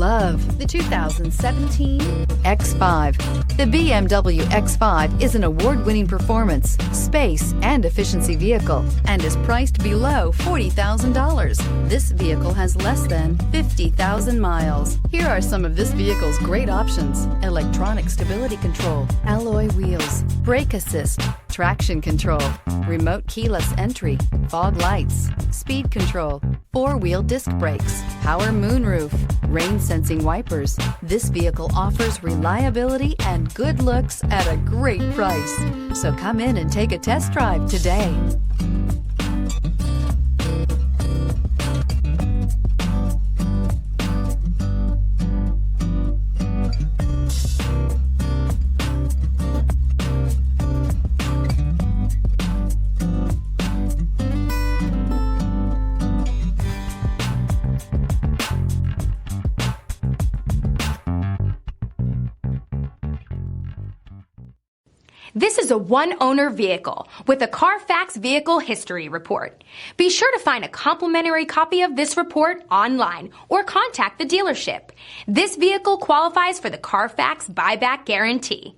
love the 2017 X5. The BMW X5 is an award-winning performance, space, and efficiency vehicle and is priced below $40,000. This vehicle has less than 50,000 miles. Here are some of this vehicle's great options: electronic stability control, alloy wheels, brake assist, traction control, remote keyless entry, fog lights, speed control, four-wheel disc brakes, power moonroof, rain sensing wipers. This vehicle offers reliability and good looks at a great price. So come in and take a test drive today. This is a one-owner vehicle with a Carfax Vehicle History Report. Be sure to find a complimentary copy of this report online or contact the dealership. This vehicle qualifies for the Carfax Buyback Guarantee.